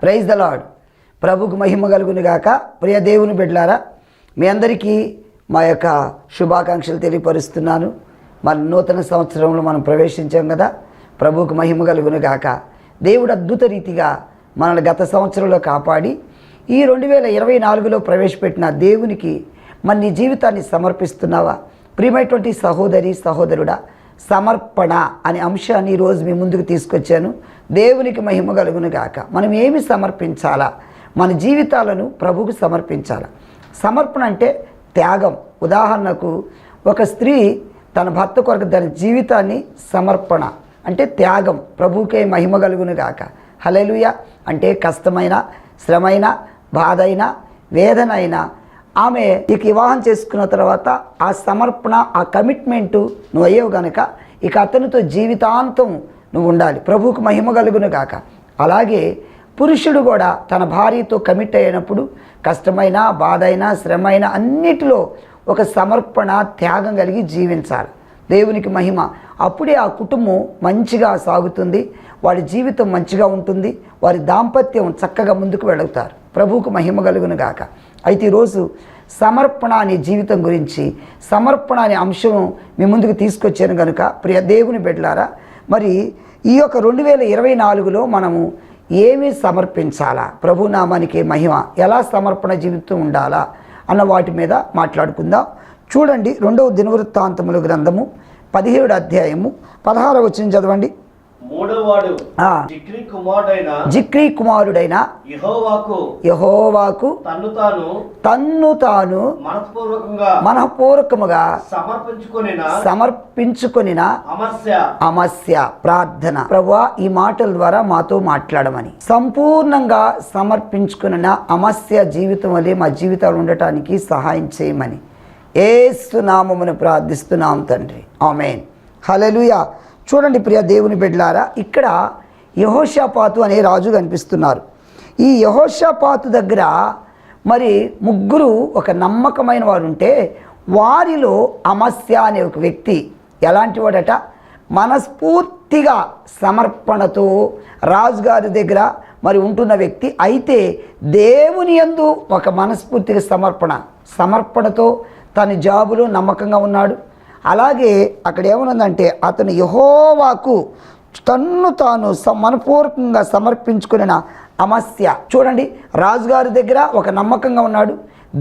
Praise the lord. ప్రభుకు మహిమ కలుగును గాక. ప్రియ దేవుని బిడ్డలారా, మీ అందరికీ మా యొక్క శుభాకాంక్షలు తెలియపరుస్తున్నాను. మన నూతన సంవత్సరంలో మనం ప్రవేశించాం కదా. ప్రభుకు మహిమ కలుగును గాక. దేవుడు అద్భుత రీతిగా మనల్ని గత సంవత్సరంలో కాపాడి ఈ 2024లో ప్రవేశపెట్టిన దేవునికి మన నీ జీవితాన్ని సమర్పిస్తున్నావా? ప్రియమైనటువంటి సహోదరి సహోదరుడా, సమర్పణ అనే అంశాన్ని ఈరోజు మీ ముందుకు తీసుకొచ్చాను. దేవునికి మహిమ కలుగును గాక. మనం ఏమి సమర్పించాలా? మన జీవితాలను ప్రభువుకు సమర్పించాలా. సమర్పణ అంటే త్యాగం. ఉదాహరణకు ఒక స్త్రీ తన భర్త కొరకు తన జీవితాన్ని సమర్పణ అంటే త్యాగం. ప్రభువుకే మహిమ కలుగును గాక. హల్లెలూయా. అంటే కష్టమైన, శ్రమైన, బాధ అయినా, వేదన అయినా ఆమె ఇక వివాహం చేసుకున్న తర్వాత ఆ సమర్పణ, ఆ కమిట్మెంటు నువ్వు అయ్యేవు కనుక ఇక అతనితో జీవితాంతం నువ్వు ఉండాలి. ప్రభువుకు మహిమ కలుగును గాక. అలాగే పురుషుడు కూడా తన భార్యతో కమిట్ అయినప్పుడు కష్టమైన, బాధ అయినా, శ్రమ అయినా అన్నిటిలో ఒక సమర్పణ, త్యాగం కలిగి జీవించాలి. దేవునికి మహిమ. అప్పుడే ఆ కుటుంబం మంచిగా సాగుతుంది, వాడి జీవితం మంచిగా ఉంటుంది, వారి దాంపత్యం చక్కగా ముందుకు వెళుతారు. ప్రభువుకు మహిమ కలుగును గాక. అయితే ఈరోజు సమర్పణ అనే జీవితం గురించి, సమర్పణ అనే అంశం మీ ముందుకు తీసుకొచ్చాను కనుక ప్రియ దేవుని బిడ్డలారా, మరి ఈ యొక్క 2024లో మనము ఏమి సమర్పించాలా, ప్రభునామానికి మహిమ, ఎలా సమర్పణ జీవితం ఉండాలా అన్న వాటి మీద మాట్లాడుకుందాం. చూడండి, 2వ దినవృత్తాంతముల గ్రంథము 17వ అధ్యాయము 16వ వచనం చదవండి. మూడోవాడు జిక్రీ కుమారుడైన యెహోవాకు తన్ను తాను మనఃపూర్వకముగా సమర్పించుకొనిన అమస్య ప్రార్థన. ప్రభువా, ఈ మాటల ద్వారా మాతో మాట్లాడమని, సంపూర్ణంగా సమర్పించుకున్న అమస్య జీవితం వల్లే మా జీవితాలు ఉండటానికి సహాయం చేయమని యేసు నామమున ప్రార్థిస్తున్నాం తండ్రి. ఆమేన్. హల్లెలూయా. చూడండి ప్రియ దేవుని బిడ్డలారా, ఇక్కడ యెహోషాపాతు అనే రాజు కనిపిస్తున్నారు. ఈ యెహోషాపాతు దగ్గర మరి ముగ్గురు ఒక నమ్మకమైన వారు ఉంటే, వారిలో అమస్య అనే ఒక వ్యక్తి ఎలాంటి వాడట? మనస్ఫూర్తిగా సమర్పణతో రాజుగారి దగ్గర మరి ఉంటున్న వ్యక్తి. అయితే దేవుని యందు ఒక మనస్ఫూర్తిగా సమర్పణతో తన జాబులో నమ్మకంగా ఉన్నాడు. అలాగే అక్కడ ఏమనుందంటే, అతను యెహోవాకు తన్ను తాను మనపూర్వకంగా సమర్పించుకున్న అమస్య. చూడండి, రాజుగారి దగ్గర ఒక నమ్మకంగా ఉన్నాడు,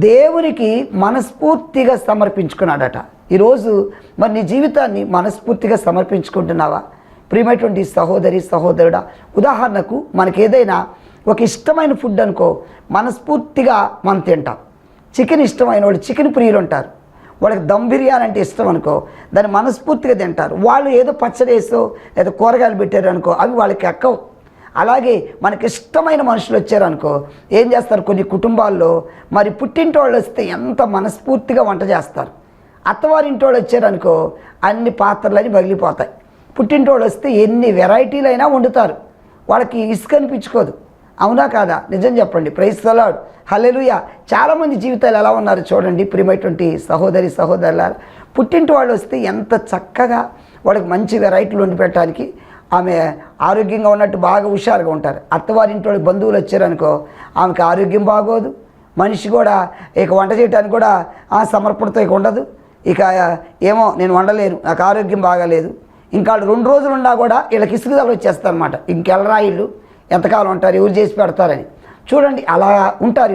దేవునికి మనస్ఫూర్తిగా సమర్పించుకున్నాడట. ఈరోజు మరి నీ జీవితాన్ని మనస్ఫూర్తిగా సమర్పించుకుంటున్నావా? ప్రియమైనటువంటి సహోదరి సహోదరుడా, ఉదాహరణకు మనకి ఏదైనా ఒక ఇష్టమైన ఫుడ్ అనుకో, మనస్ఫూర్తిగా మనం తింటాం. చికెన్ ఇష్టమైన వాళ్ళు చికెన్ ప్రియులు ఉంటారు. వాళ్ళకి దమ్ బిర్యానీ అంటే ఇష్టం అనుకో, దాన్ని మనస్ఫూర్తిగా తింటారు. వాళ్ళు ఏదో పచ్చడి వేసో లేదా కూరగాయలు పెట్టారు అనుకో, అవి వాళ్ళకి ఎక్కవు. అలాగే మనకి ఇష్టమైన మనుషులు వచ్చారనుకో, ఏం చేస్తారు? కొన్ని కుటుంబాల్లో మరి పుట్టింటి వాళ్ళు వస్తే ఎంత మనస్ఫూర్తిగా వంట చేస్తారు. అత్తవారింటి వాళ్ళు వచ్చారనుకో, అన్ని పాత్రలని పగిలిపోతాయి. పుట్టింటి వాళ్ళు వస్తే ఎన్ని వెరైటీలైనా వండుతారు, వాళ్ళకి ఇసుక అనిపించుకోదు. అవునా కాదా? నిజం చెప్పండి. Praise the lord. హల్లెలూయా. చాలామంది జీవితాలు ఎలా ఉన్నారు చూడండి ప్రియమైనటువంటి సహోదరి సహోదరులారా. పుట్టింటి వాళ్ళు వస్తే ఎంత చక్కగా వాళ్ళకి మంచి వెరైటీలు వండి పెట్టడానికి ఆమె ఆరోగ్యంగా ఉన్నట్టు బాగా హుషారుగా ఉంటారు. అత్తవారింటి వాళ్ళు బంధువులు వచ్చారనుకో, ఆమెకు ఆరోగ్యం బాగోదు. మనిషి కూడా ఇక వంట చేయడానికి కూడా సమర్పణతో ఇక ఉండదు. ఇక ఏమో నేను వండలేను, నాకు ఆరోగ్యం బాగాలేదు. ఇంకా 2 రోజులు ఉన్నా కూడా వీళ్ళకి ఇసుగుదల వచ్చేస్తారు అన్నమాట. ఇంకెళ్ళరా వీళ్ళు, ఎంతకాలం ఉంటారు, ఎవరు చేసి పెడతారని. చూడండి, అలా ఉంటారు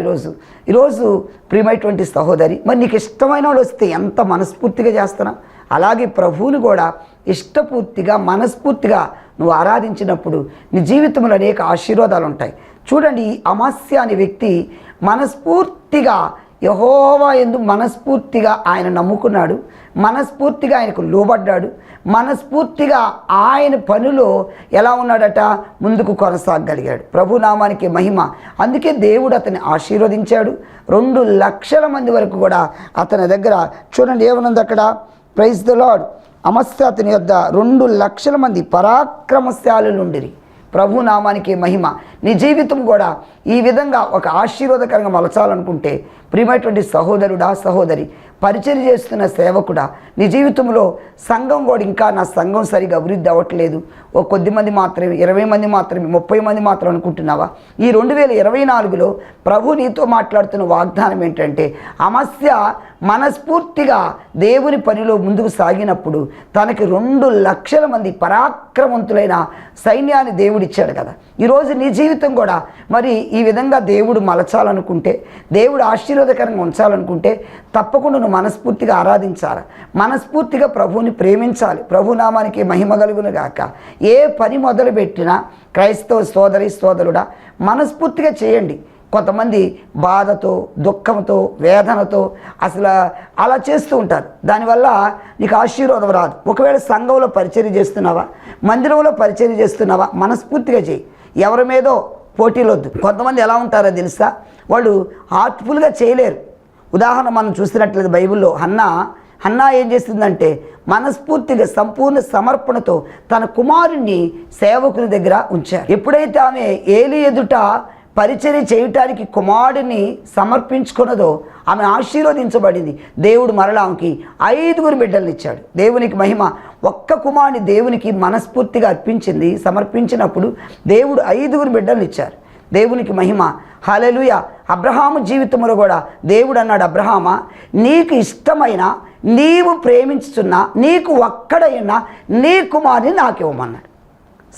ఈరోజు ప్రియమైనటువంటి సహోదరి. మరి నీకు ఇష్టమైన వాళ్ళు వస్తే ఎంత మనస్ఫూర్తిగా చేస్తున్నా? అలాగే ప్రభువుని కూడా ఇష్టపూర్తిగా మనస్ఫూర్తిగా నువ్వు ఆరాధించినప్పుడు నీ జీవితంలో అనేక ఆశీర్వాదాలు ఉంటాయి. చూడండి, ఈ అమస్య అనే వ్యక్తి మనస్ఫూర్తిగా యెహోవా యందు మనస్ఫూర్తిగా ఆయన నమ్ముకున్నాడు, మనస్ఫూర్తిగా ఆయనకు లోబడ్డాడు, మనస్ఫూర్తిగా ఆయన పనిలో ఎలా ఉన్నాడట? ముందుకు కొనసాగగలిగాడు. ప్రభునామానికి మహిమ. అందుకే దేవుడు అతన్ని ఆశీర్వదించాడు. 2 లక్షల మంది వరకు కూడా అతని దగ్గర చూడండి ఏమనుంది అక్కడ. Praise the lord. అమస్య అతని యొద్ద 2 లక్షల మంది పరాక్రమశాలులు ఉండిరి. ప్రభు నామానికి మహిమ. నీ జీవితం కూడా ఈ విధంగా ఒక ఆశీర్వాదకరంగా మలచాలనుకుంటే ప్రియమైనటువంటి సహోదరుడా సహోదరి, పరిచర్య చేస్తున్న సేవకుడా, నీ జీవితంలో సంఘం కూడా ఇంకా నా సంఘం సరిగా అభివృద్ధి అవ్వట్లేదు, ఓ కొద్ది మంది మాత్రమే, 20 మంది మాత్రమే, 30 మంది మాత్రం అనుకుంటున్నావా? ఈ 2024లో ప్రభు నీతో మాట్లాడుతున్న వాగ్దానం ఏంటంటే, అమస్య మనస్ఫూర్తిగా దేవుని పనిలో ముందుకు సాగినప్పుడు తనకి 2 లక్షల మంది పరాక్రమవంతులైన సైన్యాన్ని దేవుడిచ్చాడు కదా. ఈరోజు నీ జీవితం కూడా మరి ఈ విధంగా దేవుడు మలచాలనుకుంటే, దేవుడు ఆశీర్వాదకరంగా ఉంచాలనుకుంటే తప్పకుండా నువ్వు మనస్ఫూర్తిగా ఆరాధించాలి, మనస్ఫూర్తిగా ప్రభువుని ప్రేమించాలి. ప్రభునామానికి మహిమ కలుగును గాక. ఏ పని మొదలుపెట్టినా క్రైస్తవ సోదరి సోదరుడా మనస్ఫూర్తిగా చేయండి. కొంతమంది బాధతో, దుఃఖంతో, వేదనతో అసలు అలా చేస్తూ ఉంటారు. దానివల్ల నీకు ఆశీర్వాదం రాదు. ఒకవేళ సంఘంలో పరిచర్య చేస్తున్నావా, మందిరంలో పరిచర్య చేస్తున్నావా, మనస్ఫూర్తిగా చేయి. ఎవరి మీదో పోటీలొద్దు. కొంతమంది ఎలా ఉంటారో తెలుసా, వాళ్ళు హార్ట్ఫుల్గా చేయలేరు. ఉదాహరణ మనం చూసినట్లయితే బైబిల్లో హన్నా ఏం చేసిందంటే మనస్ఫూర్తిగా సంపూర్ణ సమర్పణతో తన కుమారుణ్ణి సేవకుని దగ్గర ఉంచారు. ఎప్పుడైతే ఆమె ఏలి ఎదుట పరిచర్య చేయటానికి కుమారుడిని సమర్పించుకున్నదో ఆమె ఆశీర్వదించబడింది. దేవుడు మరలా ఆమెకి 5 బిడ్డలను ఇచ్చాడు. దేవునికి మహిమ. ఒక్క కుమారుని దేవునికి మనస్ఫూర్తిగా అర్పించింది, సమర్పించినప్పుడు దేవుడు 5 బిడ్డలను ఇచ్చారు. దేవునికి మహిమ. హల్లెలూయా. అబ్రహాము జీవితంలో కూడా దేవుడు అన్నాడు, అబ్రహామా నీకు ఇష్టమైన, నీవు ప్రేమించుతున్న, నీకు ఒక్కడైనా నీ కుమారుని నాకు ఇవ్వమన్నాడు.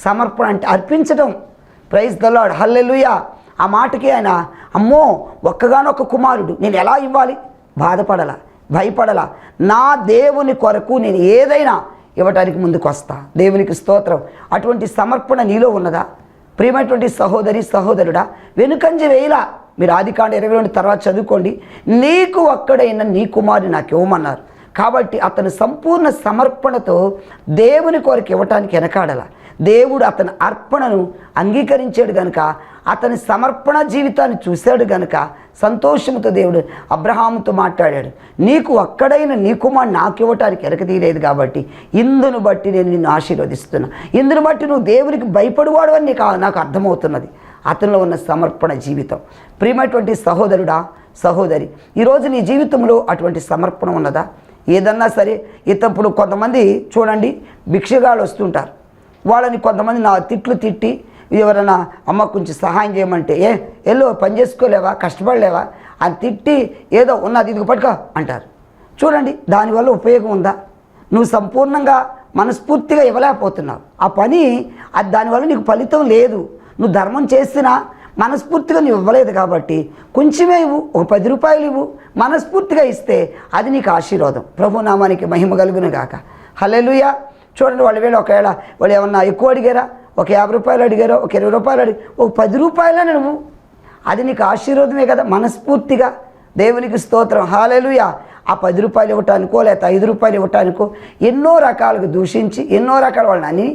సమర్పణ అంటే అర్పించడం. Praise the lord. హల్లెలూయా. ఆ మాటకి ఆయన అమ్మో ఒక్కగానొక్క కుమారుడు, నేను ఎలా ఇవ్వాలి? బాధపడలా, భయపడలా. నా దేవుని కొరకు నేను ఏదైనా ఇవ్వటానికి ముందుకు వస్తా. దేవునికి స్తోత్రం. అటువంటి సమర్పణ నీలో ఉన్నదా? ప్రియమైనటువంటి సహోదరి సహోదరుడా, వెనుకంజ వేయలా. మీరు ఆదికాండ 22 తర్వాత చదువుకోండి. నీకు ఒక్కడైనా నీ కుమారుని నాకు ఇవ్వమన్నారు. కాబట్టి అతను సంపూర్ణ సమర్పణతో దేవుని కొరకు ఇవ్వటానికి వెనకాడల. దేవుడు అతని అర్పణను అంగీకరించాడు గనుక, అతని సమర్పణ జీవితాన్ని చూశాడు గనుక సంతోషంతో దేవుడు అబ్రహాముతో మాట్లాడాడు. నీకు ఒక్కడైన నీ కుమారుని నాకు ఇవ్వటానికి ఎరకతీయలేదు కాబట్టి ఇందును బట్టి నేను నిన్ను ఆశీర్వదిస్తున్నా. ఇందును బట్టి నువ్వు దేవునికి భయపడువాడు అని నాకు అర్థమవుతున్నది. అతనిలో ఉన్న సమర్పణ జీవితం. ప్రియమైనటువంటి సహోదరుడా సహోదరి, ఈరోజు నీ జీవితంలో అటువంటి సమర్పణ ఉన్నదా? ఏదన్నా సరే ఇప్పుడు కొంతమంది చూడండి, భిక్షగాళ్ళు వస్తుంటారు. వాళ్ళని కొంతమంది నా తిట్లు తిట్టి, ఎవరైనా అమ్మ కొంచెం సహాయం చేయమంటే ఎల్లో పని చేసుకోలేవా, కష్టపడలేవా అని తిట్టి ఏదో ఉన్నది ఇదిగో పట్టుకో అంటారు. చూడండి, దానివల్ల ఉపయోగం ఉందా? నువ్వు సంపూర్ణంగా మనస్ఫూర్తిగా ఇవ్వలేకపోతున్నావు. ఆ పని అది దానివల్ల నీకు ఫలితం లేదు. నువ్వు ధర్మం చేసినా మనస్ఫూర్తిగా నువ్వు ఇవ్వలేదు కాబట్టి కొంచెమే ఇవ్వు, ఒక 10 రూపాయలు ఇవ్వు. మనస్ఫూర్తిగా ఇస్తే అది నీకు ఆశీర్వాదం. ప్రభునామానికి మహిమ కలుగును గాక. హల్లెలూయా. చూడండి, ఒకవేళ వాళ్ళు ఏమన్నా ఎక్కువ అడిగారా, ఒక 50 రూపాయలు అడిగారో, ఒక 20 రూపాయలు అడిగి, ఒక 10 రూపాయలని నువ్వు, అది నీకు ఆశీర్వాదమే కదా. మనస్ఫూర్తిగా దేవునికి స్తోత్రం. హల్లెలూయా. ఆ 10 రూపాయలు ఇవ్వటానికో లేకపోతే 5 రూపాయలు ఇవ్వటానికో ఎన్నో రకాలుగా దూషించి, ఎన్నో రకాల వాళ్ళని అని,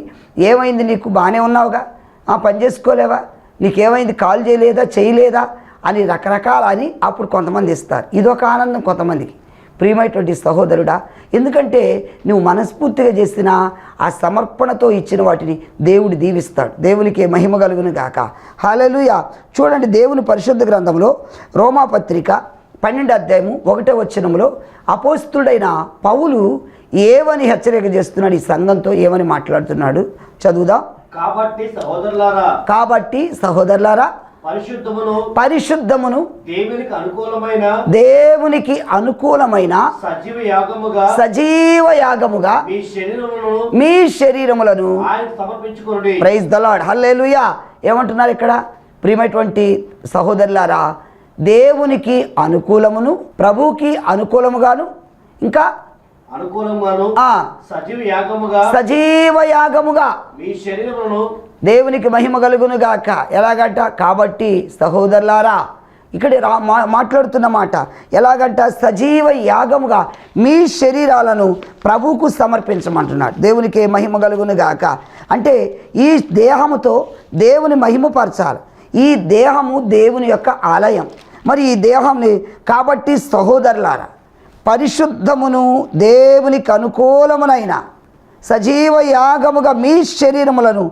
ఏమైంది నీకు, బాగానే ఉన్నావుగా, పని చేసుకోలేవా, నీకేమైంది, కాల్ చేయలేదా అని రకరకాల అని అప్పుడు కొంతమంది ఇస్తారు. ఇదొక ఆనందం కొంతమందికి. ప్రియమైనటువంటి సహోదరుడా, ఎందుకంటే నువ్వు మనస్ఫూర్తిగా చేసిన ఆ సమర్పణతో ఇచ్చిన వాటిని దేవుడు దీవిస్తాడు. దేవునికి మహిమ కలుగును గాక. హల్లెలూయా. చూడండి, దేవుని పరిశుద్ధ గ్రంథంలో రోమాపత్రిక 12వ అధ్యాయము 1వ వచనంలో అపోస్తుడైన పౌలు ఏమని హెచ్చరిక చేస్తున్నాడు, ఈ సంఘంతో ఏమని మాట్లాడుతున్నాడు చదువుదాం. కాబట్టి సహోదరులారా పరిశుద్ధమును దేవునికి అనుకూలమైన సజీవ యాగముగా మీ శరీరములను ప్రైజ్ ద లార్డ్. హల్లెలూయా. ఏమంటున్నారు ఇక్కడ? ప్రియమైనటువంటి సహోదరులారా, దేవునికి అనుకూలమును, ప్రభువుకి అనుకూలముగాను, ఇంకా సజీవ యాగముగా మీ శరీరమును దేవునికి మహిమ కలుగును గాక. ఎలాగంట? కాబట్టి సహోదరులారా, ఇక్కడ మాట్లాడుతున్న మాట ఎలాగంట? సజీవ యాగముగా మీ శరీరాలను ప్రభువుకు సమర్పించమంటున్నాడు. దేవునికి మహిమ కలుగును గాక. అంటే ఈ దేహముతో దేవుని మహిమపరచాలి. ఈ దేహము దేవుని యొక్క ఆలయం. మరి ఈ దేహంని కాబట్టి సహోదరులారా, పరిశుద్ధమును దేవునికి అనుకూలమునైన సజీవ యాగముగా మీ శరీరములను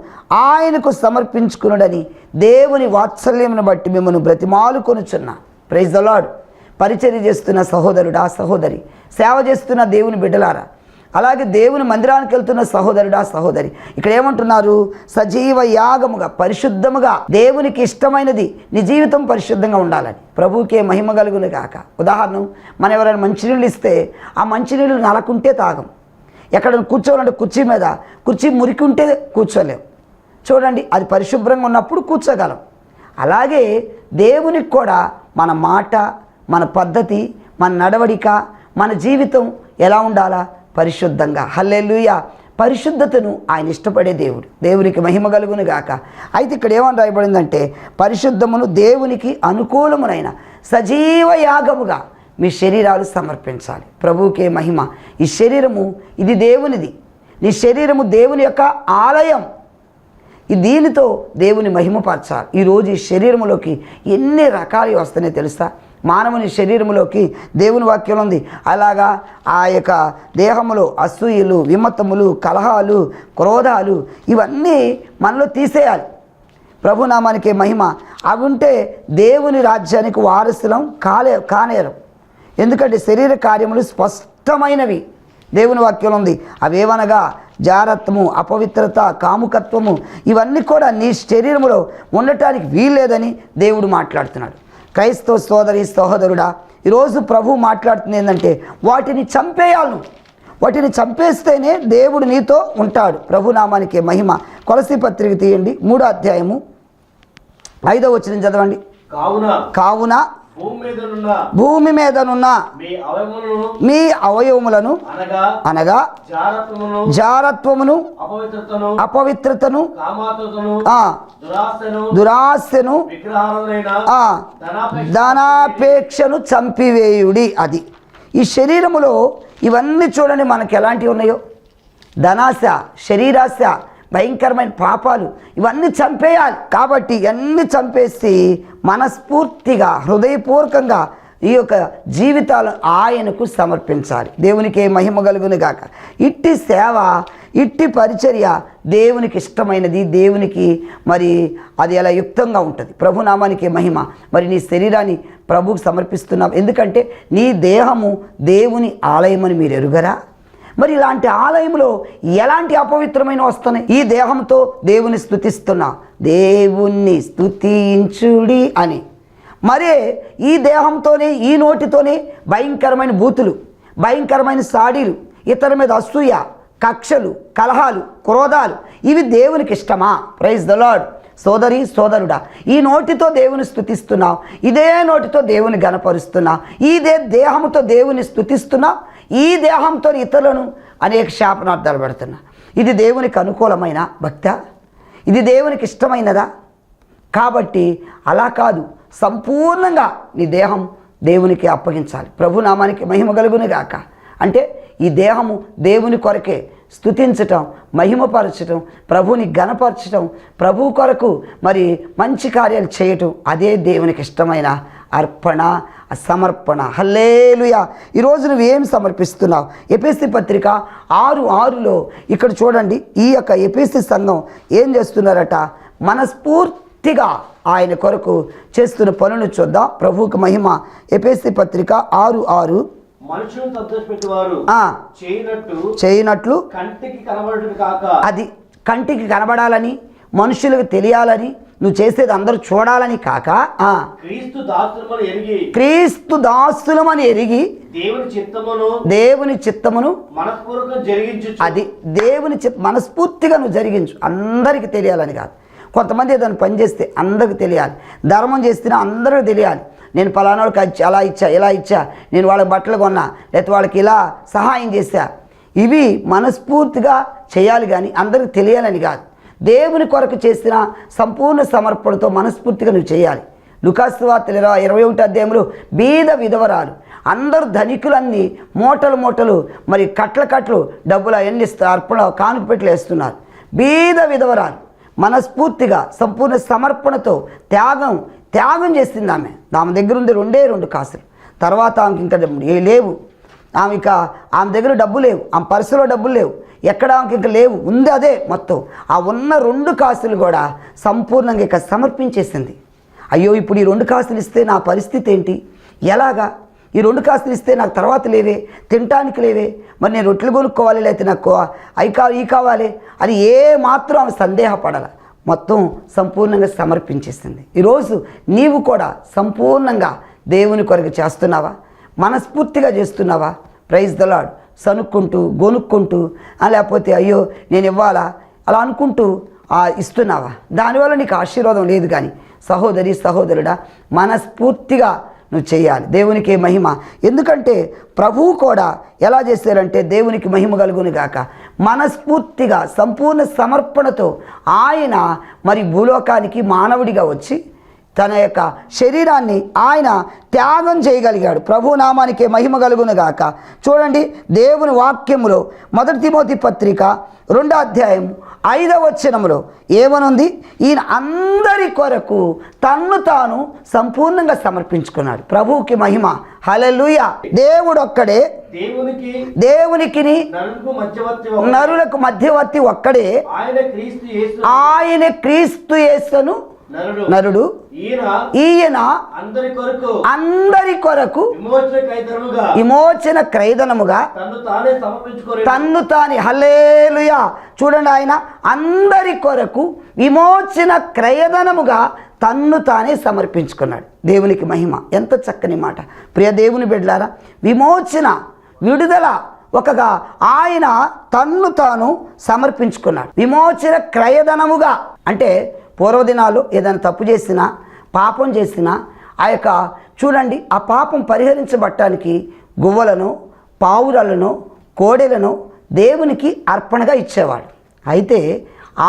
ఆయనకు సమర్పించుకునుడని దేవుని వాత్సల్యమును బట్టి మిమ్మల్ని బ్రతిమాలుకొనుచున్నా. Praise the lord. పరిచర్య చేస్తున్న సహోదరుడా సహోదరి, సేవ చేస్తున్న దేవుని బిడ్డలారా, అలాగే దేవుని మందిరానికి వెళ్తున్న సహోదరుడా సహోదరి, ఇక్కడ ఏమంటున్నారు? సజీవ యాగముగా పరిశుద్ధముగా దేవునికి ఇష్టమైనది నీ జీవితం పరిశుద్ధంగా ఉండాలని. ప్రభువుకే మహిమ కలుగును గాక. ఉదాహరణ, మనం ఎవరైనా మంచినీళ్ళు ఇస్తే ఆ మంచినీళ్ళు నలకుంటే తాగం. ఎక్కడ కూర్చోవాలంటే కుర్చీ మురికి ఉంటే కూర్చోలేం. చూడండి, అది పరిశుభ్రంగా ఉన్నప్పుడు కూర్చోగలం. అలాగే దేవునికి కూడా మన మాట, మన పద్ధతి, మన నడవడిక, మన జీవితం ఎలా ఉండాలా? పరిశుద్ధంగా. హల్లెలూయా. పరిశుద్ధతను ఆయన ఇష్టపడే దేవుడు. దేవునికి మహిమ కలుగును గాక. అయితే ఇక్కడ ఏమని రాయబడిందంటే, పరిశుద్ధమును దేవునికి అనుకూలమునైన సజీవ యాగముగా మీ శరీరాలు సమర్పించాలి. ప్రభువుకే మహిమ. ఈ శరీరము ఇది దేవునిది. నీ శరీరము దేవుని యొక్క ఆలయం. దీనితో దేవుని మహిమపరచాలి. ఈరోజు ఈ శరీరంలోకి ఎన్ని రకాలు వస్తున్నాయో తెలుసా? మానవుని శరీరంలోకి దేవుని వాక్యం ఉంది. అలాగా ఆ యొక్క దేహములో అసూయలు, విమతములు, కలహాలు, క్రోధాలు ఇవన్నీ మనలో తీసేయాలి. ప్రభునామానికి మహిమ. అవి ఉంటే దేవుని రాజ్యానికి వారసులం కానేరం. ఎందుకంటే శరీర కార్యములు స్పష్టమైనవి దేవుని వాక్యం ఉంది. అవేవనగా జారత్వము, అపవిత్రత, కాముకత్వము ఇవన్నీ కూడా నీ శరీరంలో ఉండటానికి వీల్లేదని దేవుడు మాట్లాడుతున్నాడు. క్రైస్తవ సోదరి సహోదరుడా, ఈరోజు ప్రభు మాట్లాడుతుంది ఏంటంటే, వాటిని చంపేయాలను. వాటిని చంపేస్తేనే దేవుడు నీతో ఉంటాడు. ప్రభునామానికి మహిమ. కొలసీ పత్రిక తీయండి, 3వ అధ్యాయము 5వ వచనం చదవండి. కావున భూమి మీదనున్న మీ అవయవములను అనగా జారత్వమును, అపవిత్రతను, దురాశను, ధనాపేక్షను చంపివేయుడి. అది ఈ శరీరములో ఇవన్నీ చూడండి మనకు ఎలాంటివి ఉన్నాయో. ధనాశ, శరీరాశ, భయంకరమైన పాపాలు ఇవన్నీ చంపేయాలి. కాబట్టి ఇవన్నీ చంపేసి మనస్ఫూర్తిగా హృదయపూర్వకంగా ఈ యొక్క జీవితాలు ఆయనకు సమర్పించాలి. దేవునికి మహిమ కలుగును గాక. ఇట్టి సేవ, ఇట్టి పరిచర్య దేవునికి ఇష్టమైనది. దేవునికి మరి అది ఎలా యుక్తంగా ఉంటుంది. ప్రభునామానికి మహిమ. మరి నీ శరీరాన్ని ప్రభువుకు సమర్పిస్తున్నావు. ఎందుకంటే నీ దేహము దేవుని ఆలయమని మీరు ఎరుగరా? మరి ఇలాంటి ఆలయంలో ఎలాంటి అపవిత్రమైన వస్తున్నాయి? ఈ దేహంతో దేవుని స్తుతిస్తున్నా, దేవుణ్ణి స్తుతించుడి అని. మరే ఈ దేహంతోనే, ఈ నోటితోనే భయంకరమైన బూతులు, భయంకరమైన సాడీలు, ఇతరుల మీద అసూయ, కక్షలు, కలహాలు, క్రోధాలు ఇవి దేవునికి ఇష్టమా? Praise the Lord. సోదరి సోదరుడా, ఈ నోటితో దేవుని స్తుతిస్తున్నావు, ఇదే నోటితో దేవుని గణపరుస్తున్నావు, ఇదే దేహంతో దేవుని స్తుతిస్తున్నావు, ఈ దేహంతో ఇతరులను అనేక శాపనార్థాలు పెడుతున్నా. ఇది దేవునికి అనుకూలమైన భక్త? ఇది దేవునికి ఇష్టమైనదా? కాబట్టి అలా కాదు, సంపూర్ణంగా నీ దేహం దేవునికి అప్పగించాలి. ప్రభునామానికి మహిమ కలుగును గాక. అంటే ఈ దేహము దేవుని కొరకే స్తుతించటం, మహిమపరచటం, ప్రభుని గణపరచటం, ప్రభు కొరకు మరి మంచి కార్యాలు చేయటం, అదే దేవునికి ఇష్టమైన అర్పణ, సమర్పణ. హల్లేలుయా. ఈరోజు నువ్వు ఏం సమర్పిస్తున్నావు? ఎఫెసీ పత్రిక 6:6లో ఇక్కడ చూడండి, ఈ యొక్క ఎఫెసీ సంఘం ఏం చేస్తున్నారట? మనస్ఫూర్తిగా ఆయన కొరకు చేస్తున్న పనులు చూద్దాం. ప్రభువుకు మహిమ. ఎఫెసీ పత్రిక 6:6 మనుషులను సంతోషపెట్టేవారు చేయనట్లు కంటికి కనబడుట కాక, అది కంటికి కనబడాలని, మనుషులకు తెలియాలని, నువ్వు చేసేది అందరూ చూడాలని కాక, క్రీస్తు దాసులమని ఎరిగి దేవుని చిత్తమును మనస్ఫూర్తిగా జరిగించు. అది దేవుని మనస్ఫూర్తిగా నువ్వు జరిగించు. అందరికీ తెలియాలని కాదు. కొంతమంది ఏదైనా పని చేస్తే అందరికి తెలియాలి, ధర్మం చేస్తున్నా అందరికీ తెలియాలి. నేను పలానాడికి అలా ఇచ్చా, ఇలా ఇచ్చా, నేను వాళ్ళకి బట్టలు కొన్నా, లేకపోతే వాళ్ళకి ఇలా సహాయం చేశా, ఇవి మనస్ఫూర్తిగా చేయాలి కానీ అందరికి తెలియాలని కాదు. దేవుని కొరకు చేసిన సంపూర్ణ సమర్పణతో మనస్ఫూర్తిగా నువ్వు చేయాలి. లూకాసు సువార్త 21వ అధ్యాయంలో బీద విధవరాలు, అందరూ ధనికులన్నీ మూటలు మరి కట్టలు డబ్బులు అవన్నీ అర్పణ కానుకపెట్లు వేస్తున్నారు. బీద విధవరాలు మనస్ఫూర్తిగా సంపూర్ణ సమర్పణతో త్యాగం చేసింది. ఆమె దగ్గర ఉంది 2 కాసులు. తర్వాత ఆమెకి ఇంకా లేవు, ఆమె దగ్గర డబ్బు లేవు, ఆమె పర్సులో డబ్బులు లేవు, ఎక్కడ ఆమెకి ఇంకా లేవు, ఉంది అదే మొత్తం. ఆ ఉన్న 2 కాసులు కూడా సంపూర్ణంగా ఇక సమర్పించేసింది. అయ్యో, ఇప్పుడు ఈ 2 కాసులు ఇస్తే నా పరిస్థితి ఏంటి? ఎలాగా? ఈ 2 కాసులు ఇస్తే నాకు తర్వాత లేవే, తినటానికి లేవే, మరి నేను రొట్టెలు కొనుక్కోవాలి, లేకపోతే నాకు ఈ కావాలి అని ఏ మాత్రం ఆమె సందేహపడాల, మొత్తం సంపూర్ణంగా సమర్పించేసింది. ఈరోజు నీవు కూడా సంపూర్ణంగా దేవుని కొరకు చేస్తున్నావా? మనస్ఫూర్తిగా చేస్తున్నావా? Praise the lord. సనుక్కుంటూ గొనుక్కుంటూ లేకపోతే అయ్యో నేను ఇవ్వాలా అలా అనుకుంటూ ఇస్తున్నావా? దానివల్ల నీకు ఆశీర్వాదం లేదు. కానీ సహోదరి సహోదరుడా, మనస్ఫూర్తిగా నువ్వు చేయాలి. దేవునికి మహిమ. ఎందుకంటే ప్రభువు కూడా ఎలా చేశారంటే, దేవునికి మహిమ కలుగును గాక, మనస్ఫూర్తిగా సంపూర్ణ సమర్పణతో ఆయన మరి భూలోకానికి మానవుడిగా వచ్చి తన యొక్క శరీరాన్ని ఆయన త్యాగం చేయగలిగాడు. ప్రభు నామానికి మహిమ కలుగును గాక. చూడండి, దేవుని వాక్యములో 1 తిమోతి పత్రిక 2వ అధ్యాయం 5వ వచనములో ఏమనుంది? ఈయన అందరి కొరకు తన్ను తాను సంపూర్ణంగా సమర్పించుకున్నాడు. ప్రభువుకి మహిమ. హల్లెలూయా. దేవుడు ఒక్కడే, దేవునికిని నరులకు మధ్యవర్తి ఒక్కడే, ఆయన క్రీస్తు యేసును నరుడు. ఈయన అందరి కొరకు విమోచన క్రయధనముగా తన్ను తానే. హల్లెలూయా. చూడండి, ఆయన అందరి కొరకు విమోచన క్రయధనముగా తన్ను తానే సమర్పించుకున్నాడు. దేవునికి మహిమ. ఎంత చక్కని మాట. ప్రియ దేవుని బిడ్డలారా, విమోచన, విడుదల ఒకగా ఆయన తన్ను తాను సమర్పించుకున్నాడు. విమోచన క్రయధనముగా అంటే పూర్వదినాలు ఏదైనా తప్పు చేసినా, పాపం చేసినా ఆ యొక్క చూడండి ఆ పాపం పరిహరించబడటానికి గువ్వలను, పావురాలను, కోడెలను దేవునికి అర్పణగా ఇచ్చేవాడు. అయితే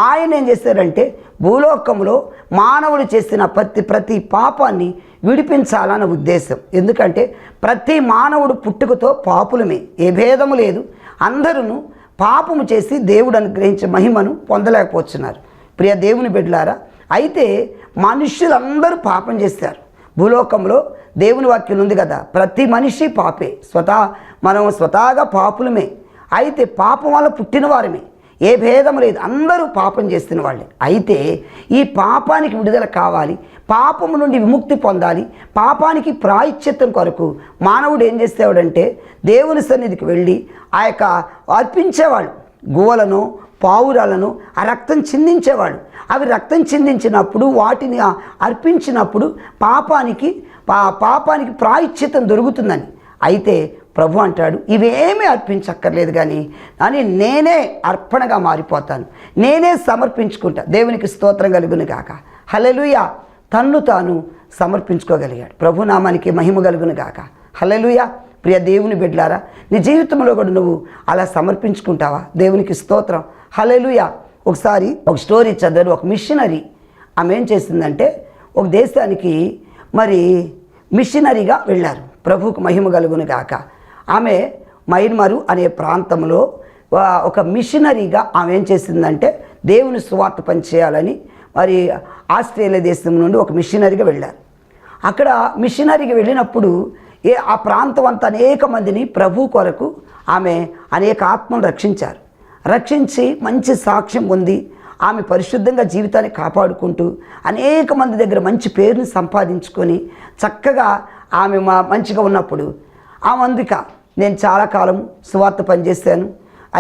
ఆయన ఏం చేశారంటే భూలోకంలో మానవుడు చేసిన ప్రతి పాపాన్ని విడిపించాలన్న ఉద్దేశం. ఎందుకంటే ప్రతి మానవుడు పుట్టుకతో పాపులమే, ఏ భేదము లేదు. అందరూ పాపము చేసి దేవుడు అనుగ్రహించే మహిమను పొందలేకపోతున్నారు. ప్రియ దేవుని బిడ్డలారా, అయితే మనుష్యులందరూ పాపం చేశారు. భూలోకంలో దేవుని వాక్యం ఉంది కదా, ప్రతి మనిషి పాపే, మనం స్వతహాగా పాపులమే. అయితే పాపం వల్ల పుట్టిన వారమే, ఏ భేదం లేదు, అందరూ పాపం చేస్తున్న వాళ్ళే. అయితే ఈ పాపానికి విడుదల కావాలి, పాపము నుండి విముక్తి పొందాలి, పాపానికి ప్రాయశ్చిత్తం కొరకు మానవుడు ఏం చేసేవాడంటే దేవుని సన్నిధికి వెళ్ళి ఆ యొక్క అర్పించేవాళ్ళు. గువ్వలను, పావురాలను ఆ రక్తం చిందించేవాడు. అవి రక్తం చిందించినప్పుడు, వాటిని అర్పించినప్పుడు పాపానికి ప్రాయశ్చిత్తం దొరుకుతుందని. అయితే ప్రభు అంటాడు, ఇవేమీ అర్పించక్కర్లేదు కానీ అని నేనే అర్పణగా మారిపోతాను, నేనే సమర్పించుకుంటా. దేవునికి స్తోత్రం కలుగును గాక. హల్లెలూయా. తన్ను తాను సమర్పించుకోగలిగాడు. ప్రభు నామానికి మహిమ కలుగును గాక. హల్లెలూయా. ప్రియ దేవుని బిడ్డలారా, నీ జీవితంలో కూడా నువ్వు అలా సమర్పించుకుంటావా? దేవునికి స్తోత్రం. హల్లెలూయా. ఒకసారి ఒక స్టోరీ చదివారు. ఒక మిషనరీ ఆమె ఏం చేసిందంటే ఒక దేశానికి మరి మిషనరీగా వెళ్ళారు. ప్రభువుకు మహిమ కలుగును గాక. ఆమె మయన్మారు అనే ప్రాంతంలో ఒక మిషనరీగా ఆమె ఏం చేసిందంటే దేవుని సువార్త పనిచేయాలని మరి ఆస్ట్రేలియా దేశం నుండి ఒక మిషనరీగా వెళ్ళారు. అక్కడ మిషనరీగా వెళ్ళినప్పుడు ఆ ప్రాంతం అంతా అనేక మందిని ప్రభు కొరకు ఆమె అనేక ఆత్మను రక్షించి మంచి సాక్ష్యం పొంది ఆమె పరిశుద్ధంగా జీవితాన్ని కాపాడుకుంటూ అనేక మంది దగ్గర మంచి పేరుని సంపాదించుకొని చక్కగా ఆమె మంచిగా ఉన్నప్పుడు ఆమె అందుక నేను చాలా కాలం సువార్త పనిచేశాను,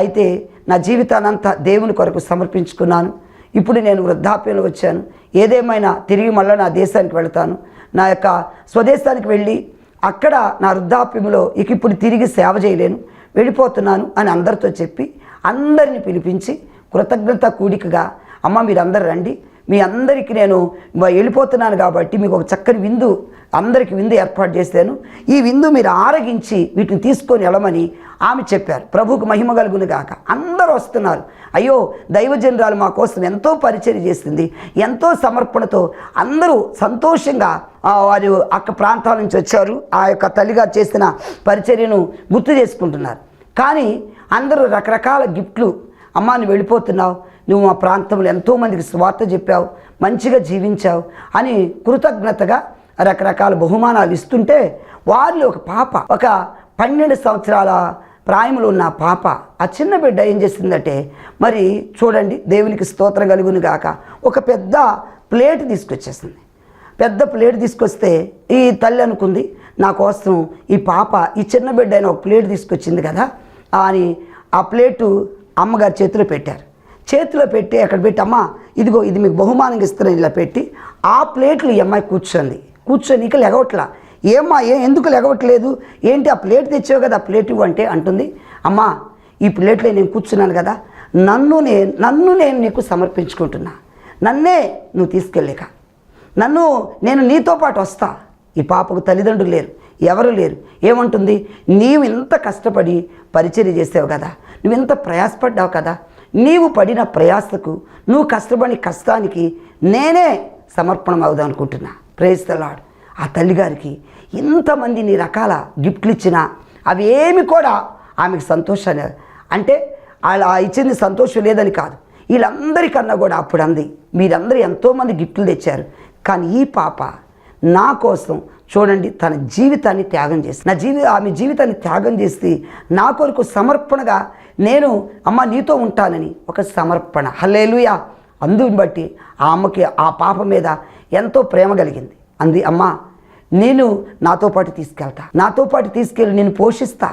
అయితే నా జీవితానంతా దేవుని కొరకు సమర్పించుకున్నాను, ఇప్పుడు నేను వృద్ధాప్యంలో వచ్చాను, ఏదేమైనా తిరిగి మళ్ళీ నా దేశానికి వెళ్తాను, నా యొక్క స్వదేశానికి వెళ్ళి అక్కడ నా వృద్ధాప్యంలో ఇప్పుడు తిరిగి సేవ చేయలేను, వెళ్ళిపోతున్నాను అని అందరితో చెప్పి అందరిని పిలిపించి కృతజ్ఞత కూడికగా, అమ్మ మీరందరూ రండి, మీ అందరికీ నేను వెళ్ళిపోతున్నాను కాబట్టి మీకు ఒక చక్కని విందు, అందరికీ విందు ఏర్పాటు చేశాను, ఈ విందు మీరు ఆరగించి వీటిని తీసుకొని వెళ్ళమని ఆమె చెప్పారు. ప్రభువుకు మహిమ కలుగును గాక. అందరూ వస్తున్నారు. అయ్యో దైవజనురాలు మా కోసం ఎంతో పరిచర్య చేసింది, ఎంతో సమర్పణతో అందరూ సంతోషంగా వారు అక్క ప్రాంతాల నుంచి వచ్చారు. ఆ యొక్క తల్లిగారు చేసిన పరిచర్యను గుర్తు చేసుకుంటున్నారు. కానీ అందరూ రకరకాల గిఫ్ట్లు, అమ్మా నువ్వు వెళ్ళిపోతున్నావు, నువ్వు మా ప్రాంతంలో ఎంతోమందికి స్వార్థ చెప్పావు, మంచిగా జీవించావు అని కృతజ్ఞతగా రకరకాల బహుమానాలు ఇస్తుంటే వారిలో ఒక పాప, ఒక 12 సంవత్సరాల ప్రాయంలో ఉన్న పాప, ఆ చిన్న బిడ్డ ఏం చేసిందంటే మరి చూడండి దేవునికి స్తోత్రం కలుగును గాక, ఒక పెద్ద ప్లేట్ తీసుకొచ్చేసింది. పెద్ద ప్లేట్ తీసుకొస్తే ఈ తల్లి అనుకుంది నా కోసం ఈ పాప ఈ చిన్న బిడ్డ అయిన ఒక ప్లేట్ తీసుకొచ్చింది కదా అని ఆ ప్లేటు అమ్మగారి చేతిలో పెట్టారు. చేతిలో పెట్టి అక్కడ పెట్టి, అమ్మ ఇదిగో ఇది మీకు బహుమానంగా ఇస్తున్నాను ఇలా పెట్టి, ఆ ప్లేట్లు ఈ అమ్మాయి కూర్చొని ఇక లెగవట్లా. ఏమ్మా ఎందుకు లెగవట్లేదు, ఏంటి ఆ ప్లేట్ తెచ్చావు కదా, ఆ ప్లేట్ ఇవ్వంటే అంటుంది, అమ్మ ఈ ప్లేట్లో నేను కూర్చున్నాను కదా, నన్ను నేను నీకు సమర్పించుకుంటున్నా, నన్నే నువ్వు తీసుకెళ్ళాక నేను నీతో పాటు వస్తా. ఈ పాపకు తల్లిదండ్రులు లేరు, ఎవరు లేరు. ఏమంటుంది, నీవు ఇంత కష్టపడి పరిచర్య చేసావు కదా, నువ్వు ఇంత ప్రయాసపడ్డావు కదా, నీవు పడిన ప్రయాసకు నువ్వు కష్టపడిన కష్టానికి నేనే సమర్పణం అవుదాం అనుకుంటున్నా. Praise the Lord. ఆ తల్లిగారికి ఇంతమందిని రకాల గిఫ్ట్లు ఇచ్చినా అవి ఏమి కూడా ఆమెకు సంతోషాన్ని, అంటే అలా ఇచ్చింది సంతోషం లేదని కాదు, వీళ్ళందరికన్నా కూడా అప్పుడు అంది, మీరందరూ ఎంతోమంది గిఫ్ట్లు తెచ్చారు, కానీ ఈ పాప నా కోసం చూడండి తన జీవితాన్ని త్యాగం చేసి ఆమె జీవితాన్ని త్యాగం చేసి నా కొరకు సమర్పణగా నేను అమ్మ నీతో ఉంటానని ఒక సమర్పణ. హల్లెలూయా. అందుని బట్టి ఆ అమ్మకి ఆ పాప మీద ఎంతో ప్రేమ కలిగింది. అంది, అమ్మ నేను నాతో పాటు తీసుకెళ్ళి నేను పోషిస్తా,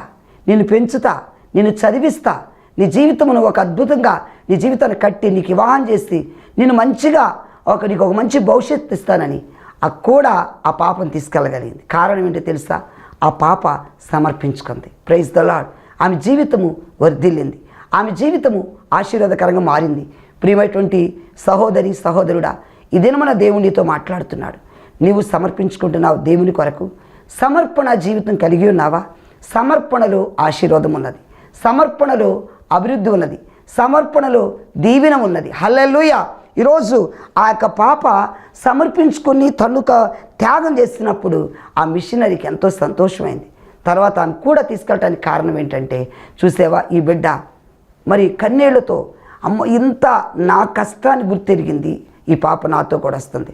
నేను పెంచుతా, నేను చదివిస్తా, నీ జీవితమును ఒక అద్భుతంగా నీ జీవితాన్ని కట్టి నీకు వివాహం చేసి నేను మంచిగా నీకు ఒక మంచి భవిష్యత్తు ఇస్తానని కూడా ఆ పాపను తీసుకెళ్ళగలిగింది. కారణం ఏంటో తెలుసా, ఆ పాప సమర్పించుకుంది. Praise the lord. ఆమె జీవితము వర్ధిల్లింది, ఆమె జీవితము ఆశీర్వాదకరంగా మారింది. ప్రియమైనటువంటి సహోదరి సహోదరుడా, ఈ దినమున దేవునితో మాట్లాడుతున్నాడు. నీవు సమర్పించుకుంటున్నావు దేవుని కొరకు, సమర్పణ జీవితం కలిగి ఉన్నావా? సమర్పణలో ఆశీర్వాదం ఉన్నది, సమర్పణలో అభివృద్ధి ఉన్నది, సమర్పణలో దీవెన ఉన్నది. హల్లెలూయా. ఈరోజు ఆ యొక్క పాప సమర్పించుకొని తన్నుక త్యాగం చేసినప్పుడు ఆ మిషనరీకి ఎంతో సంతోషమైంది. తర్వాత ఆమె కూడా తీసుకెళ్ళటానికి కారణం ఏంటంటే, చూసావా ఈ బిడ్డ మరి కన్నీళ్లతో, అమ్మ ఇంత నా కష్టాన్ని గుర్తెరిగింది, ఈ పాప నాతో కూడా వస్తుంది.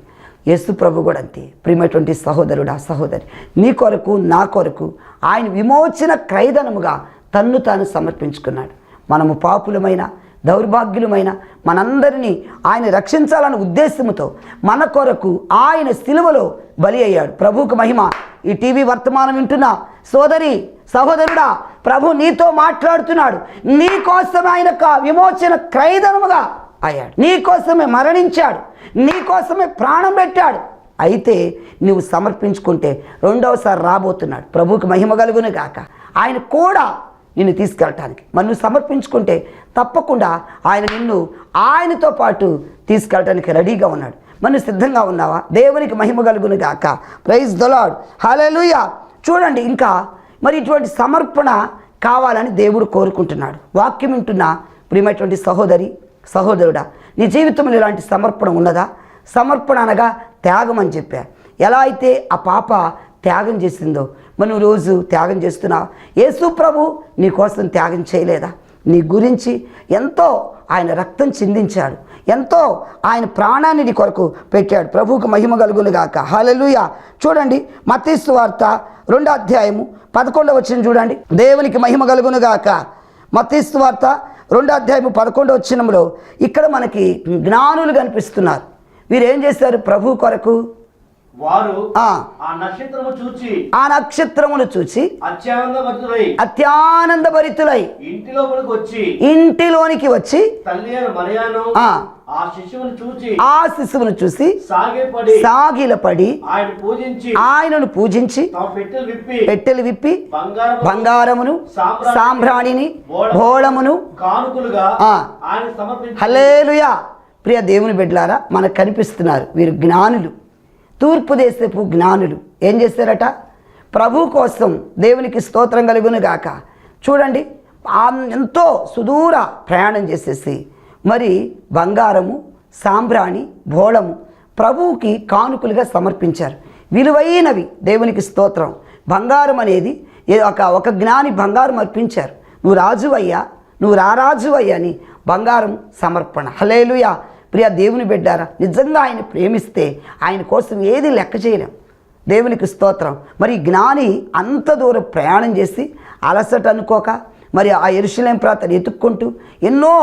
యేసు ప్రభు కూడా అంతే. ప్రియమైనటువంటి సహోదరుడా సహోదరి, నీ కొరకు నా కొరకు ఆయన విమోచన క్రయధనముగా తన్ను తాను సమర్పించుకున్నాడు. మనము పాపులమైన దౌర్భాగ్యులమైన మనందరినీ ఆయన రక్షించాలన్న ఉద్దేశంతో మన కొరకు ఆయన సిలువలో బలి అయ్యాడు. ప్రభువుకు మహిమ. ఈ టీవీ వర్తమానం వింటున్న సోదరి సహోదరుడా, ప్రభు నీతో మాట్లాడుతున్నాడు. నీ కోసం ఆయన విమోచన క్రయధనముగా అయ్యాడు, నీ కోసమే మరణించాడు, నీ కోసమే ప్రాణం పెట్టాడు. అయితే నువ్వు సమర్పించుకుంటే రెండవసారి రాబోతున్నాడు. ప్రభువుకు మహిమ కలుగును గాక. ఆయన కూడా నిన్ను తీసుకెళ్ళటానికి మరి నువ్వు సమర్పించుకుంటే తప్పకుండా ఆయన నిన్ను ఆయనతో పాటు తీసుకెళ్ళటానికి రెడీగా ఉన్నాడు. మరి నువ్వు సిద్ధంగా ఉన్నావా? దేవునికి మహిమ కలుగును గాక. Praise the lord. హల్లెలూయా. చూడండి, ఇంకా మరి ఇటువంటి సమర్పణ కావాలని దేవుడు కోరుకుంటున్నాడు. వాక్యం వింటున్న ప్రియమైనటువంటి సహోదరి సహోదరుడా, నీ జీవితంలో ఇలాంటి సమర్పణ ఉన్నదా? సమర్పణ అనగా త్యాగం అని చెప్పా. ఎలా అయితే ఆ పాప త్యాగం చేసిందో మరి నువ్వు రోజు త్యాగం చేస్తున్నావు. యేసు ప్రభు నీ కోసం త్యాగం చేయలేదా? నీ గురించి ఎంతో ఆయన రక్తం చిందించాడు, ఎంతో ఆయన ప్రాణాన్ని నీ కొరకు పెట్టాడు. ప్రభువుకు మహిమ కలుగును గాక. హల్లెలూయా. చూడండి, మత్తయి సువార్త 2వ అధ్యాయము 11వ వచనం చూడండి. దేవునికి మహిమ కలుగును గాక. మత్తయి సువార్త 2వ అధ్యాయము 11వ వచనంలో ఇక్కడ మనకి జ్ఞానులు కనిపిస్తున్నారు. వీరు ఏం చేశారు? ప్రభు కొరకు వారు ఆ నక్షత్రమును చూచి అత్యానందభరితులై ఇంటిలోనికి వచ్చి ఆ శిశువును చూసి సాగిలపడి ఆయనను పూజించి పెట్టెలు విప్పి బంగారమును సాంబ్రాణిని బోళమును హల్లెలూయా. ప్రియ దేవుని బిడ్డలారా, మనకు కనిపిస్తున్నారు వీరు జ్ఞానులు, తూర్పు దేశపు జ్ఞానులు. ఏం చేశారట? ప్రభు కోసం. దేవునికి స్తోత్రం కలుగును గాక. చూడండి, ఎంతో సుదూర ప్రయాణం చేసేసి మరి బంగారము సాంబ్రాణి బోళము ప్రభువుకి కానుకలుగా సమర్పించారు. విలువైనవి. దేవునికి స్తోత్రం. బంగారం అనేది ఒక జ్ఞాని బంగారం అర్పించారు. నువ్వు రాజు అయ్యా, నువ్వు రారాజు అయ్యా అని బంగారం సమర్పణ. హల్లెలూయా. ప్రియ దేవుని బిడ్డారా, నిజంగా ఆయన ప్రేమిస్తే ఆయన కోసం ఏది లెక్క చేయలేం. దేవునికి స్తోత్రం. మరి జ్ఞాని అంత దూరం ప్రయాణం చేసి అలసట అనుకోక మరి ఆ యెరూషలేం ప్రాంతాన్ని ఎత్తుక్కుంటూ ఎన్నో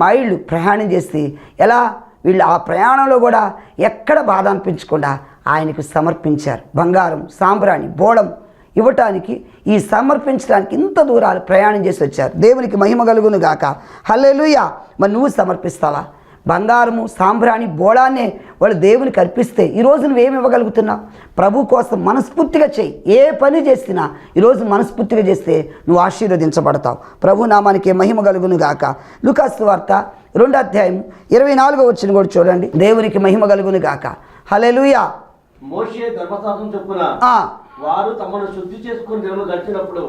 మైళ్ళు ప్రయాణం చేసి ఎలా వీళ్ళు ఆ ప్రయాణంలో కూడా ఎక్కడ బాధ అనిపించకుండా ఆయనకు సమర్పించారు. బంగారం సాంబ్రాణి బోళం ఇవ్వటానికి, ఈ సమర్పించడానికి ఇంత దూరాలు ప్రయాణం చేసి వచ్చారు. దేవునికి మహిమ కలుగును గాక. హల్లెలూయా. మరి నువ్వు సమర్పిస్తావా? బంగారము, సాంబ్రాణి, బోళాన్నే వాళ్ళు దేవునికి అర్పిస్తే ఈరోజు నువ్వేమి ఇవ్వగలుగుతున్నావు? ప్రభు కోసం మనస్ఫూర్తిగా చేయి. ఏ పని చేసినా ఈరోజు మనస్ఫూర్తిగా చేస్తే నువ్వు ఆశీర్వదించబడతావు. ప్రభు నామానికి మహిమ కలుగును గాక. లూకాసు వార్త 2వ అధ్యాయం 24వ వచనం కూడా చూడండి. దేవునికి మహిమ కలుగును గాక. హల్లెలూయా. మోషే ధర్మశాస్త్రం చొప్పున వారు తమను శుద్ధి చేసుకుని దినములు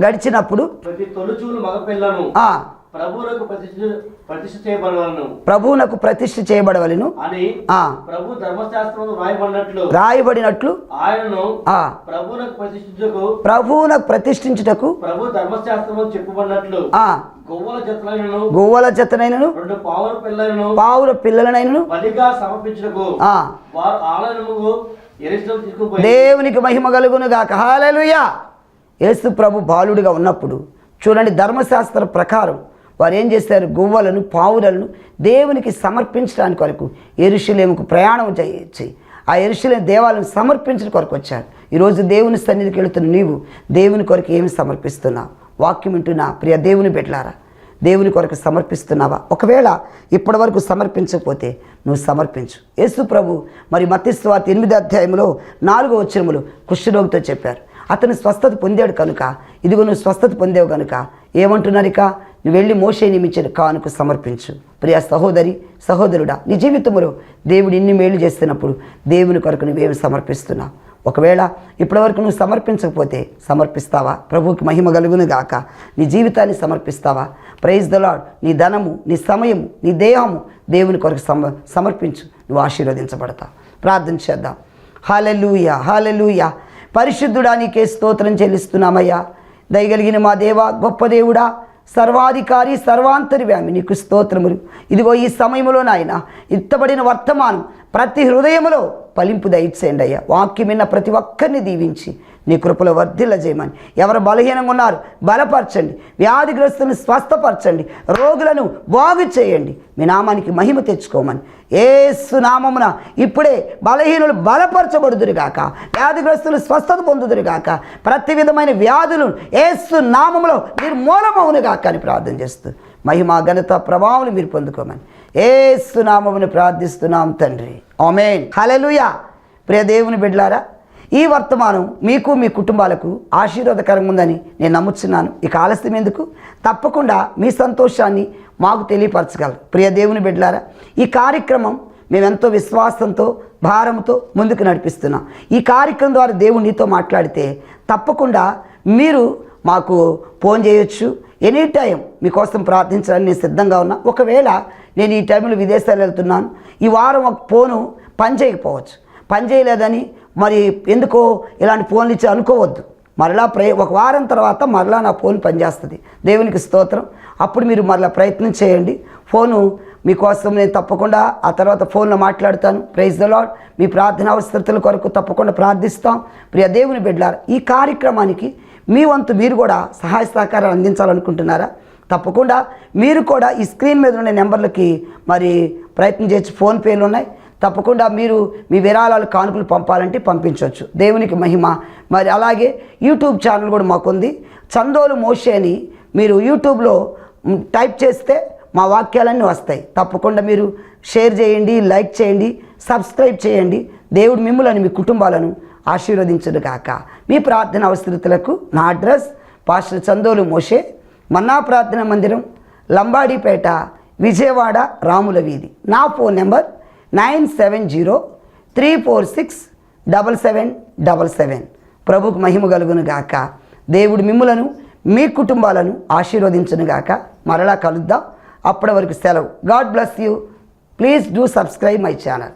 గడిచినప్పుడు ప్రతి తొలిచూలు మగపిల్లను ప్రభువునకు ప్రతిష్ఠ చేయబడవలెను అని ప్రభు ధర్మశాస్త్రము రాయబడినట్లు ఆయనను ప్రభువునకు ప్రతిష్ఠించుటకు ప్రభు ధర్మశాస్త్రము చెప్పబడినట్లు గొవ్వల జతనైనను 2 పావుల పిల్లలనైనను బలిగా సమర్పించుటకు వారు ఆలయముకు యెరూషలేము తీసుకుపోయి దేవునికి మహిమ కలుగును గాక. హల్లెలూయా. యేసు ప్రభు బాలుడిగా ఉన్నప్పుడు చూడండి, ధర్మశాస్త్ర ప్రకారం వారు ఏం చేశారు? గువ్వలను, పావులను దేవునికి సమర్పించడానికి కొరకు యెరూషలేముకు ప్రయాణం చేయించి ఆ యెరూషలేము దేవాలయం సమర్పించడం కొరకు వచ్చారు. ఈరోజు దేవుని సన్నిధికి వెళుతున్న నీవు దేవుని కొరకు ఏమి సమర్పిస్తున్నావు? వాక్యం వింటున్నా ప్రియ దేవుని బిడ్డలారా, దేవుని కొరకు సమర్పిస్తున్నావా? ఒకవేళ ఇప్పటి వరకు సమర్పించకపోతే నువ్వు సమర్పించు. యేసు ప్రభు మరి మత్తయి సువార్త 8వ అధ్యాయంలో 4వ వచనములో కుష్ఠరోగితో చెప్పారు. అతను స్వస్థత పొందాడు కనుక, ఇదిగో నువ్వు స్వస్థత పొందావు కనుక ఏమంటున్నారు? ఇక నువ్వు వెళ్ళి మోషే నియమించిన కానుక సమర్పించు. ప్రియ సహోదరి, సహోదరుడా, నీ జీవితంలో దేవుడు ఇన్ని మేలు చేస్తున్నప్పుడు దేవుని కొరకు నువ్వేమి సమర్పిస్తున్నావు? ఒకవేళ ఇప్పటివరకు నువ్వు సమర్పించకపోతే సమర్పిస్తావా? ప్రభువుకి మహిమ కలుగును గాక. నీ జీవితాన్ని సమర్పిస్తావా? Praise the lord. నీ ధనము, నీ సమయము, నీ దేహము దేవుని కొరకు సమర్పించు. నువ్వు ఆశీర్వదించబడతావు. ప్రార్థన చేద్దాం. హల్లెలూయా, హల్లెలూయా. పరిశుద్ధుడా, నీకే స్తోత్రం చెల్లిస్తున్నామయ్యా. దయగలిగిన మా దేవా, గొప్ప దేవుడా, సర్వాధికారి, సర్వాంతర్యామి, నీకు స్తోత్రములు. ఇదిగో ఈ సమయంలో నాయన ఇత్తబడిన వర్తమానం ప్రతి హృదయములో ఫలింపు దయచేయండి అయ్యా. వాక్యం విన్న ప్రతి ఒక్కరిని దీవించి నీ కృపలో వర్ధిల్ల చేయమని. ఎవరు బలహీనంగా ఉన్నారు బలపరచండి, వ్యాధిగ్రస్తులను స్వస్థపరచండి, రోగులను బాగు చేయండి. మీ నామానికి మహిమ తెచ్చుకోమని యేసు నామమున ఇప్పుడే బలహీనులు బలపరచబడుదురుగాక, వ్యాధిగ్రస్తులు స్వస్థత పొందుదురుగాక, ప్రతి విధమైన వ్యాధులు యేసు నామములో నిర్మూలమవునుగాక అని ప్రార్థన చేస్తూ మహిమ, ఘనత, ప్రభావం మీరు పొందుకోమని యేసు నామమును ప్రార్థిస్తున్నాం తండ్రి. ఆమేన్. హల్లెలూయా. ప్రియ దేవుని బిడ్డలారా, ఈ వర్తమానం మీకు, మీ కుటుంబాలకు ఆశీర్వాదకరంగా ఉందని నేను నమ్ముతున్నాను. ఇక ఆలస్యం ఎందుకు? తప్పకుండా మీ సంతోషాన్ని మాకు తెలియపరచగలరు. ప్రియ దేవుని బిడ్డలారా, ఈ కార్యక్రమం మేమెంతో విశ్వాసంతో, భారంతో ముందుకు నడిపిస్తున్నాం. ఈ కార్యక్రమం ద్వారా దేవుడు నీతో మాట్లాడితే తప్పకుండా మీరు మాకు ఫోన్ చేయొచ్చు. ఎనీ టైం మీకోసం ప్రార్థించడానికి నేను సిద్ధంగా ఉన్నా. ఒకవేళ నేను ఈ టైంలో విదేశాలు వెళ్తున్నాను, ఈ వారం ఒక ఫోను పనిచేయకపోవచ్చు. పనిచేయలేదని మరి ఎందుకో ఇలాంటి ఫోన్లు ఇచ్చి అనుకోవద్దు. మరలా ఒక వారం తర్వాత మరలా నా ఫోన్ పనిచేస్తుంది. దేవునికి స్తోత్రం. అప్పుడు మీరు మరలా ప్రయత్నం చేయండి. ఫోను మీకోసం నేను తప్పకుండా ఆ తర్వాత ఫోన్లో మాట్లాడుతాను. Praise the lord. మీ ప్రార్థన అవసరతల కొరకు తప్పకుండా ప్రార్థిస్తాం. ప్రియ దేవుని బిడ్డలారా, ఈ కార్యక్రమానికి మీ వంతు మీరు కూడా సహాయ సహకారాలు అందించాలనుకుంటున్నారా? తప్పకుండా మీరు కూడా ఈ స్క్రీన్ మీద ఉన్న నెంబర్లకి మరి ప్రయత్నం చేయొచ్చు. ఫోన్పేలు ఉన్నాయి. తప్పకుండా మీరు మీ విరాళాలు, కానుకలు పంపాలంటే పంపించవచ్చు. దేవునికి మహిమ. మరి అలాగే యూట్యూబ్ ఛానల్ కూడా మాకుంది, చందోలు మోషే అని. మీరు యూట్యూబ్లో టైప్ చేస్తే మా వాక్యాలన్నీ వస్తాయి. తప్పకుండా మీరు షేర్ చేయండి, లైక్ చేయండి, సబ్స్క్రైబ్ చేయండి. దేవుడు మిమ్మల్ని, మీ కుటుంబాలను ఆశీర్వదించును గాక. మీ ప్రార్థన అవసరతలకు నా అడ్రస్ పాస్టర్ చందోలు మోషే, మన్నా ప్రార్థన మందిరం, లంబాడిపేట, విజయవాడ, రాముల వీధి. నా ఫోన్ నెంబర్ 9703467777. ప్రభుకు మహిమ కలుగును గాక. దేవుడు మిమ్ములను, మీ కుటుంబాలను ఆశీర్వదించును గాక. మరలా కలుద్దాం. అప్పటి వరకు సెలవు. God bless you. Please do subscribe my channel.